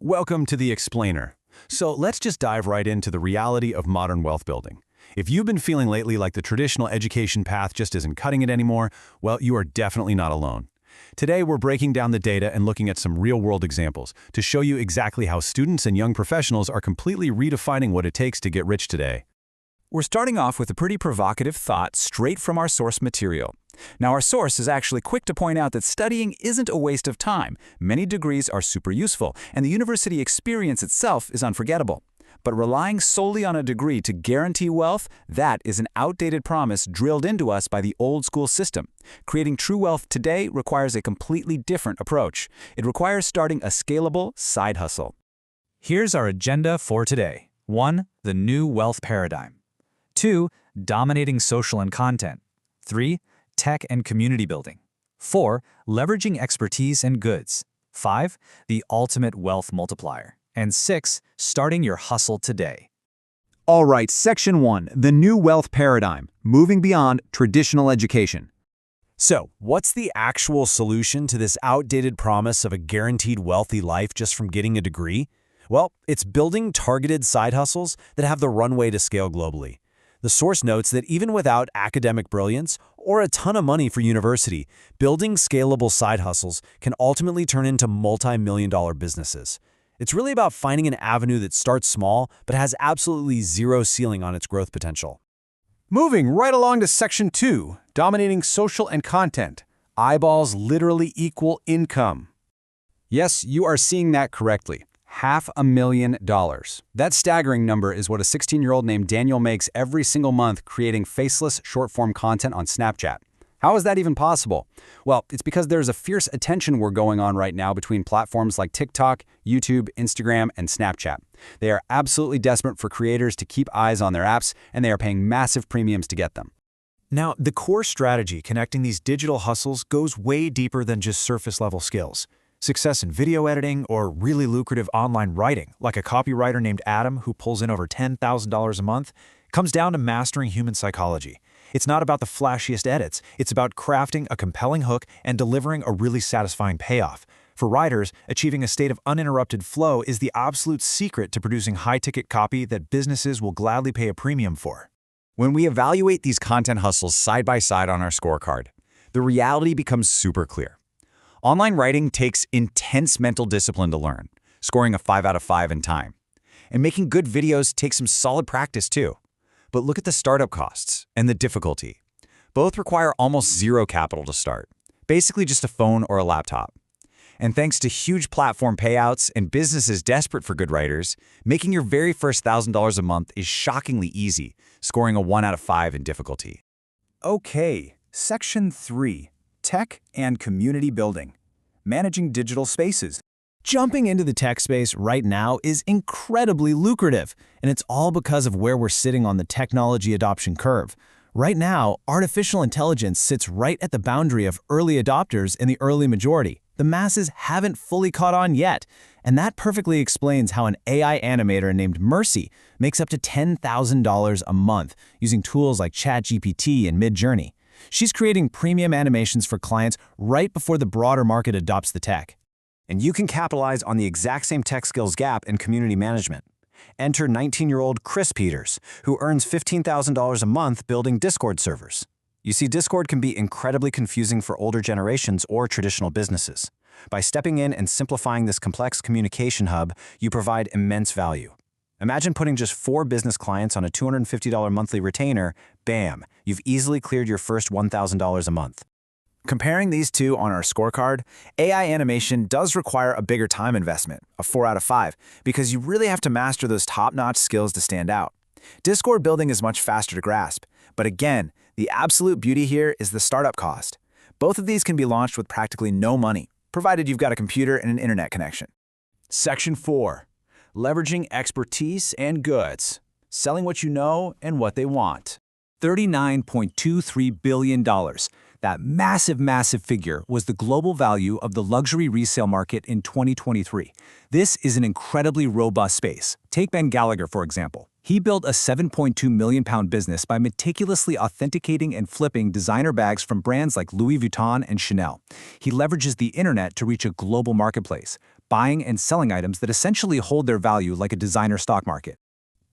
Welcome to The Explainer. So let's just dive right into the reality of modern wealth building. If you've been feeling lately like the traditional education path just isn't cutting it anymore, well, you are definitely not alone. Today, we're breaking down the data and looking at some real-world examples to show you exactly how students and young professionals are completely redefining what it takes to get rich today. We're starting off with a pretty provocative thought straight from our source material. Now, our source is actually quick to point out that studying isn't a waste of time. Many degrees are super useful, and the university experience itself is unforgettable. But relying solely on a degree to guarantee wealth, that is an outdated promise drilled into us by the old-school system. Creating true wealth today requires a completely different approach. It requires starting a scalable side hustle. Here's our agenda for today. 1. The new wealth paradigm. 2. Dominating social and content. 3. Tech and community building. 4. Leveraging expertise and goods. 5. The ultimate wealth multiplier. And 6. Starting your hustle today. All right, Section 1, the new wealth paradigm, moving beyond traditional education. So, what's the actual solution to this outdated promise of a guaranteed wealthy life just from getting a degree? Well, it's building targeted side hustles that have the runway to scale globally. The source notes that even without academic brilliance or a ton of money for university, building scalable side hustles can ultimately turn into multi-million-dollar businesses. It's really about finding an avenue that starts small but has absolutely zero ceiling on its growth potential. Moving right along to Section 2, dominating social and content. Eyeballs literally equal income. Yes, you are seeing that correctly. $500,000. That staggering number is what a 16-year-old named Daniel makes every single month creating faceless, short-form content on Snapchat. How is that even possible? Well, it's because there's a fierce attention war going on right now between platforms like TikTok, YouTube, Instagram, and Snapchat. They are absolutely desperate for creators to keep eyes on their apps, and they are paying massive premiums to get them. Now, the core strategy connecting these digital hustles goes way deeper than just surface-level skills. Success in video editing or really lucrative online writing, like a copywriter named Adam who pulls in over $10,000 a month, comes down to mastering human psychology. It's not about the flashiest edits. It's about crafting a compelling hook and delivering a really satisfying payoff. For writers, achieving a state of uninterrupted flow is the absolute secret to producing high-ticket copy that businesses will gladly pay a premium for. When we evaluate these content hustles side by side on our scorecard, the reality becomes super clear. Online writing takes intense mental discipline to learn, scoring a 5 out of 5 in time. And making good videos takes some solid practice too. But look at the startup costs and the difficulty. Both require almost zero capital to start, basically just a phone or a laptop. And thanks to huge platform payouts and businesses desperate for good writers, making your very first $1,000 a month is shockingly easy, scoring a 1 out of 5 in difficulty. Okay, Section 3. Tech and community building. Managing digital spaces. Jumping into the tech space right now is incredibly lucrative, and it's all because of where we're sitting on the technology adoption curve. Right now, artificial intelligence sits right at the boundary of early adopters and the early majority. The masses haven't fully caught on yet, and that perfectly explains how an AI animator named Mercy makes up to $10,000 a month using tools like ChatGPT and Midjourney. She's creating premium animations for clients right before the broader market adopts the tech. And you can capitalize on the exact same tech skills gap in community management. Enter 19-year-old Chris Peters, who earns $15,000 a month building Discord servers. You see, Discord can be incredibly confusing for older generations or traditional businesses. By stepping in and simplifying this complex communication hub, you provide immense value. Imagine putting just 4 business clients on a $250 monthly retainer. Bam, you've easily cleared your first $1,000 a month. Comparing these two on our scorecard, AI animation does require a bigger time investment, a 4 out of 5, because you really have to master those top-notch skills to stand out. Discord building is much faster to grasp, but again, the absolute beauty here is the startup cost. Both of these can be launched with practically no money, provided you've got a computer and an internet connection. Section 4. Leveraging expertise and goods. Selling what you know and what they want. $39.23 billion. That massive figure was the global value of the luxury resale market in 2023. This is an incredibly robust space. Take Ben Gallagher, for example. He built a £7.2 million business by meticulously authenticating and flipping designer bags from brands like Louis Vuitton and Chanel. He leverages the internet to reach a global marketplace. buying and selling items that essentially hold their value like a designer stock market.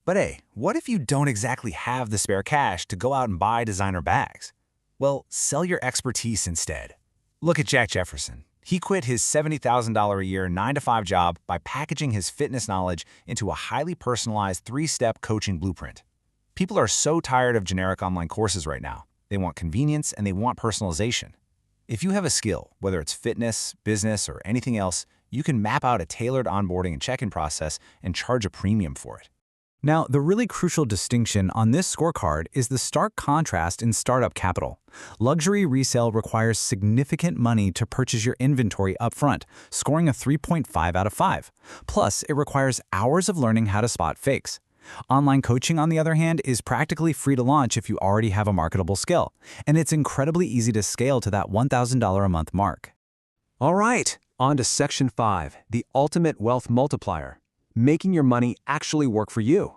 But hey, what if you don't exactly have the spare cash to go out and buy designer bags? Well, sell your expertise instead. Look at Jack Jefferson. He quit his $70,000 a year 9-to-5 job by packaging his fitness knowledge into a highly personalized 3-step coaching blueprint. People are so tired of generic online courses right now. They want convenience and they want personalization. If you have a skill, whether it's fitness, business, or anything else, you can map out a tailored onboarding and check-in process and charge a premium for it. Now, the really crucial distinction on this scorecard is the stark contrast in startup capital. Luxury resale requires significant money to purchase your inventory upfront, scoring a 3.5 out of 5. Plus, it requires hours of learning how to spot fakes. Online coaching, on the other hand, is practically free to launch if you already have a marketable skill, and it's incredibly easy to scale to that $1,000 a month mark. All right, on to Section 5, the ultimate wealth multiplier, making your money actually work for you.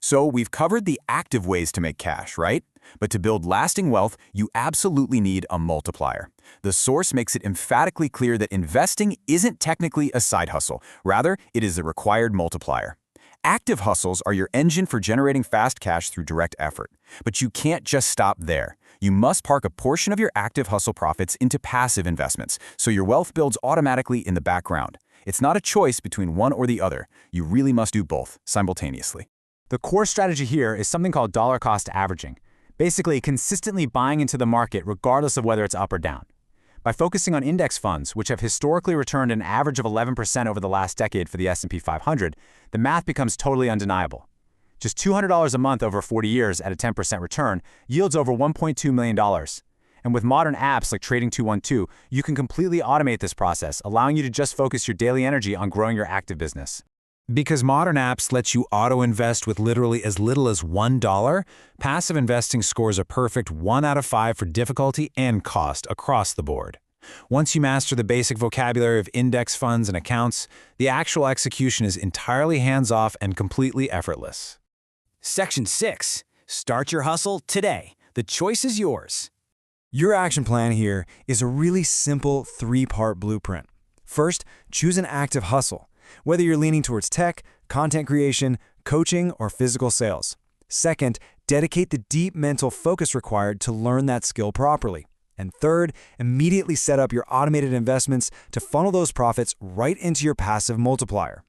So we've covered the active ways to make cash, right? But to build lasting wealth, you absolutely need a multiplier. The source makes it emphatically clear that investing isn't technically a side hustle. Rather, it is a required multiplier. Active hustles are your engine for generating fast cash through direct effort. But you can't just stop there. You must park a portion of your active hustle profits into passive investments, so your wealth builds automatically in the background. It's not a choice between one or the other. You really must do both simultaneously. The core strategy here is something called dollar cost averaging, basically consistently buying into the market regardless of whether it's up or down. By focusing on index funds, which have historically returned an average of 11% over the last decade for the S&P 500, the math becomes totally undeniable. Just $200 a month over 40 years at a 10% return yields over $1.2 million. And with modern apps like Trading 212, you can completely automate this process, allowing you to just focus your daily energy on growing your active business. Because modern apps let you auto-invest with literally as little as $1, passive investing scores a perfect 1 out of 5 for difficulty and cost across the board. Once you master the basic vocabulary of index funds and accounts, the actual execution is entirely hands-off and completely effortless. Section 6. Start your hustle today. The choice is yours. Your action plan here is a really simple 3-part blueprint. First, choose an active hustle, whether you're leaning towards tech, content creation, coaching, or physical sales. Second, dedicate the deep mental focus required to learn that skill properly. And third, immediately set up your automated investments to funnel those profits right into your passive multiplier.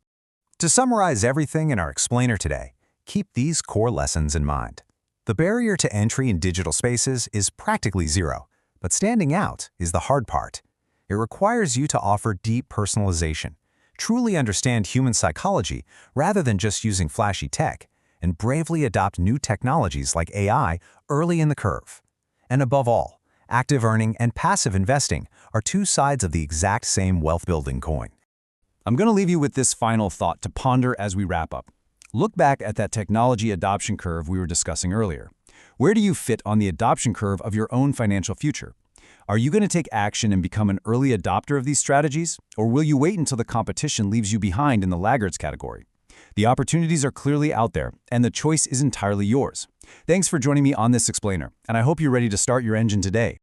To summarize everything in our explainer today, keep these core lessons in mind. The barrier to entry in digital spaces is practically zero, but standing out is the hard part. It requires you to offer deep personalization, truly understand human psychology rather than just using flashy tech, and bravely adopt new technologies like AI early in the curve. And above all, active earning and passive investing are two sides of the exact same wealth-building coin. I'm going to leave you with this final thought to ponder as we wrap up. Look back at that technology adoption curve we were discussing earlier. Where do you fit on the adoption curve of your own financial future? Are you going to take action and become an early adopter of these strategies, or will you wait until the competition leaves you behind in the laggards category? The opportunities are clearly out there, and the choice is entirely yours. Thanks for joining me on this explainer, and I hope you're ready to start your engine today.